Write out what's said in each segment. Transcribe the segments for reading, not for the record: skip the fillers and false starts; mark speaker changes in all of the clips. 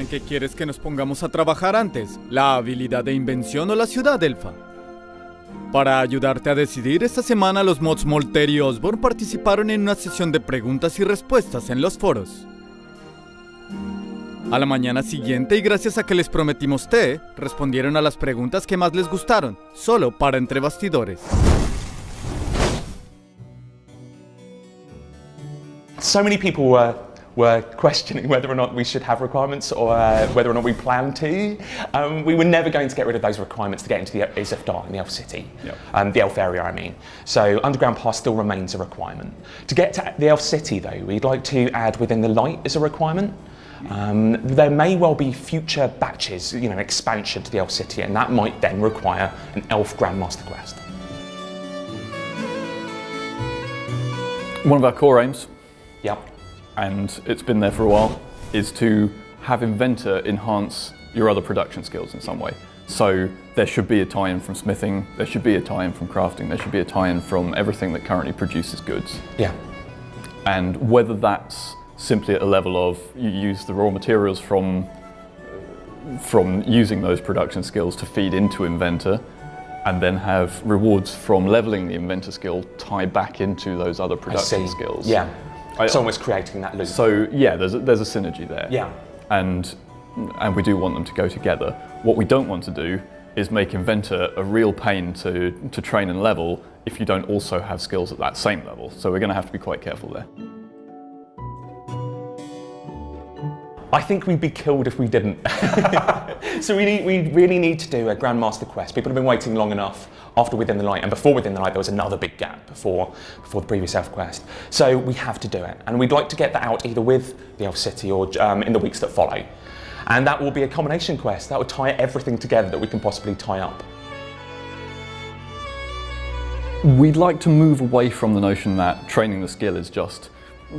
Speaker 1: ¿En qué quieres que nos pongamos a trabajar antes? ¿La habilidad de invención o la ciudad elfa? Para ayudarte a decidir, esta semana los mods Molter y Osborne participaron en una sesión de preguntas y respuestas en los foros. A la mañana siguiente, y gracias a que les prometimos té, respondieron a las preguntas que más les gustaron, solo para entre bastidores.
Speaker 2: So many people were questioning whether or not we should have requirements or whether or not we plan to. We were never going to get rid of those requirements to get into the Isafdar in the Elf City, the Elf area I mean. So Underground Pass still remains a requirement. To get to the Elf City though, we'd like to add Within the Light as a requirement. There may well be future batches, expansion to the Elf City, and that might then require an Elf Grandmaster quest.
Speaker 3: One of our core aims,
Speaker 2: Yep.
Speaker 3: and it's been there for a while, is to have Inventor enhance your other production skills in some way. So there should be a tie-in from smithing, there should be a tie-in from crafting, there should be a tie-in from everything that currently produces goods.
Speaker 2: Yeah.
Speaker 3: And whether that's simply at a level of you use the raw materials from using those production skills to feed into Inventor, and then have rewards from leveling the Inventor skill tie back into those other production skills.
Speaker 2: Yeah. It's almost creating that loop.
Speaker 3: So yeah, there's a synergy there.
Speaker 2: Yeah.
Speaker 3: And we do want them to go together. What we don't want to do is make Inventor a real pain to train and level if you don't also have skills at that same level. So we're going to have to be quite careful there.
Speaker 2: I think we'd be killed if we didn't. So we really need to do a Grandmaster quest. People have been waiting long enough after Within the Light, and before Within the Light there was another big gap before the previous Elf quest. So we have to do it, and we'd like to get that out either with the Elf City or in the weeks that follow. And that will be a combination quest. That would tie everything together that we can possibly tie up.
Speaker 3: We'd like to move away from the notion that training the skill is just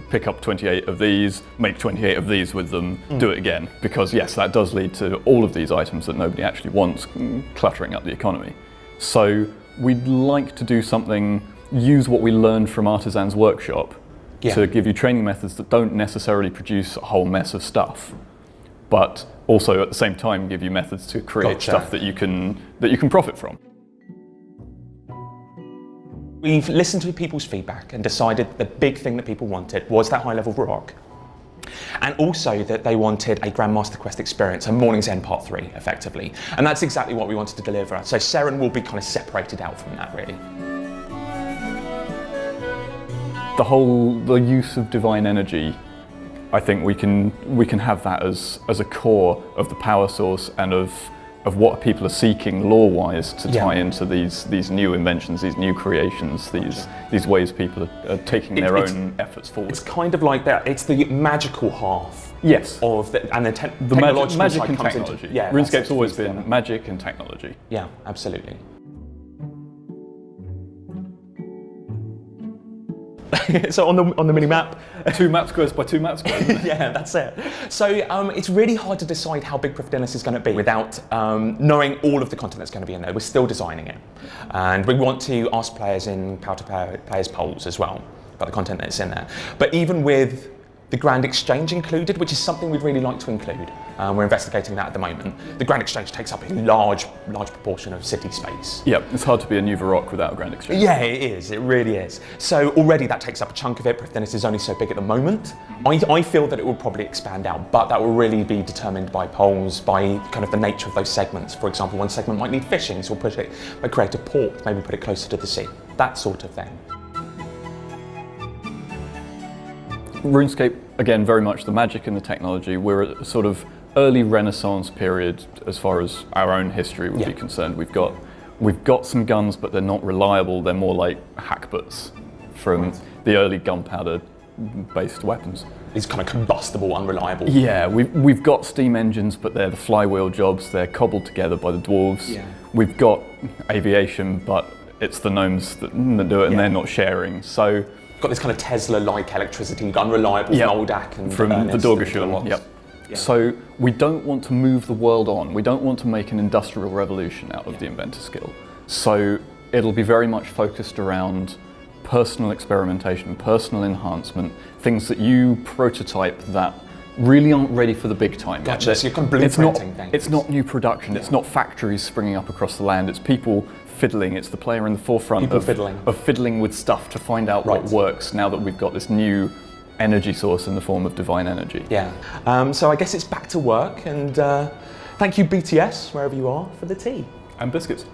Speaker 3: pick up 28 of these, make 28 of these with them, do it again. Because yes, that does lead to all of these items that nobody actually wants, cluttering up the economy. So we'd like to do something, use what we learned from Artisan's workshop to give you training methods that don't necessarily produce a whole mess of stuff, but also at the same time give you methods to create stuff that you can profit from.
Speaker 2: We've listened to people's feedback and decided the big thing that people wanted was that high level rock. And also that they wanted a Grandmaster Quest experience, a Morning's End Part 3, effectively. And that's exactly what we wanted to deliver. So Seren will be kind of separated out from that, really.
Speaker 3: The use of divine energy, I think we can have that as a core of the power source and of what people are seeking lore-wise to tie into these new inventions, these new creations, these ways people are taking their own efforts forward.
Speaker 2: It's kind of like that. It's the magical half.
Speaker 3: Yes.
Speaker 2: Of the technological
Speaker 3: magic
Speaker 2: side
Speaker 3: and
Speaker 2: comes
Speaker 3: technology.
Speaker 2: into,
Speaker 3: RuneScape's always been magic and technology.
Speaker 2: Yeah, absolutely. So on the mini map,
Speaker 3: 2 map squares by 2 map squares.
Speaker 2: Yeah, that's it. So it's really hard to decide how big Proof is going to be without knowing all of the content that's going to be in there. We're still designing it, and we want to ask players in players polls as well about the content that's in there. But even with the Grand Exchange included, which is something we'd really like to include. We're investigating that at the moment. The Grand Exchange takes up a large proportion of city space.
Speaker 3: Yeah, it's hard to be a new Varrock without a Grand Exchange.
Speaker 2: Yeah, it is, it really is. So already that takes up a chunk of it. Proof is only so big at the moment. I feel that it will probably expand out, but that will really be determined by polls, by kind of the nature of those segments. For example, one segment might need fishing, so we'll push it, create a port, maybe put it closer to the sea, that sort of thing.
Speaker 3: RuneScape, again, very much the magic and the technology. We're at a sort of early Renaissance period as far as our own history would be concerned. We've got some guns, but they're not reliable. They're more like hackbuts from the early gunpowder-based weapons.
Speaker 2: It's kind of combustible, unreliable.
Speaker 3: Yeah, we've got steam engines, but they're the flywheel jobs. They're cobbled together by the dwarves. Yeah. We've got aviation, but it's the gnomes that do it, and they're not sharing. So.
Speaker 2: Got this kind of Tesla-like electricity, unreliable from Oldak and
Speaker 3: from the Dorgashun. Yep. Yeah. So we don't want to move the world on. We don't want to make an industrial revolution out of the inventor skill. So it'll be very much focused around personal experimentation, personal enhancement, things that you prototype that really aren't ready for the big time.
Speaker 2: Gotcha, so you're kind of
Speaker 3: it's not,
Speaker 2: blueprinting things.
Speaker 3: it's not new production, it's not factories springing up across the land, it's people fiddling, it's the player in the forefront of fiddling with stuff to find out what works now that we've got this new energy source in the form of divine energy.
Speaker 2: Yeah, so I guess it's back to work, and thank you BTS, wherever you are, for the tea.
Speaker 3: And biscuits.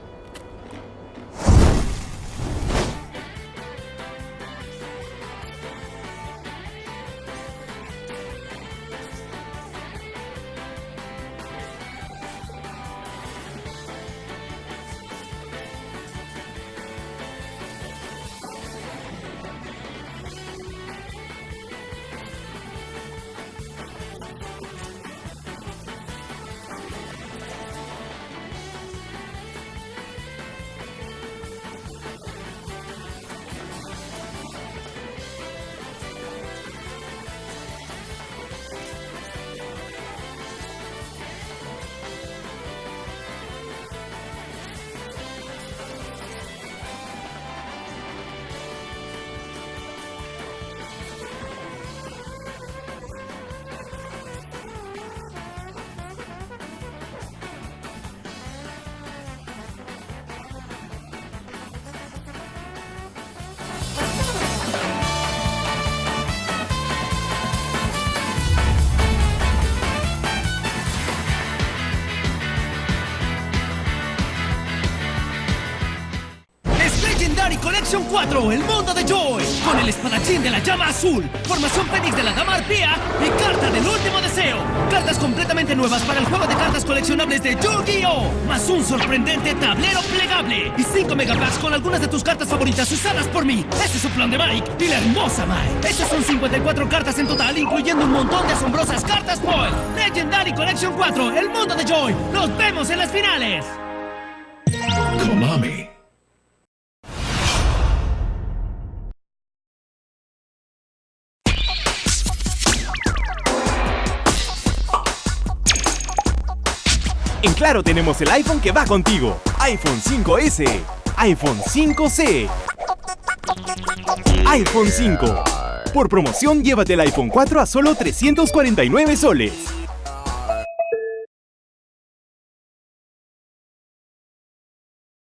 Speaker 4: Collection 4, el mundo de Joy, con el espadachín de la llama azul, formación Fénix de la dama arpía y carta del último deseo. Cartas completamente nuevas para el juego de cartas coleccionables de Yu-Gi-Oh! Más un sorprendente tablero plegable y 5 megapacks con algunas de tus cartas favoritas usadas por mí. Este es su plan de Mike y la hermosa Mike. Estas son 54 cartas en total, incluyendo un montón de asombrosas cartas foil. Legendary Collection 4, el mundo de Joy. Nos vemos en las finales.
Speaker 5: Konami.
Speaker 6: En Claro tenemos el iPhone que va contigo. iPhone 5S, iPhone 5C, iPhone 5. Por promoción, llévate el iPhone 4 a solo 349 soles.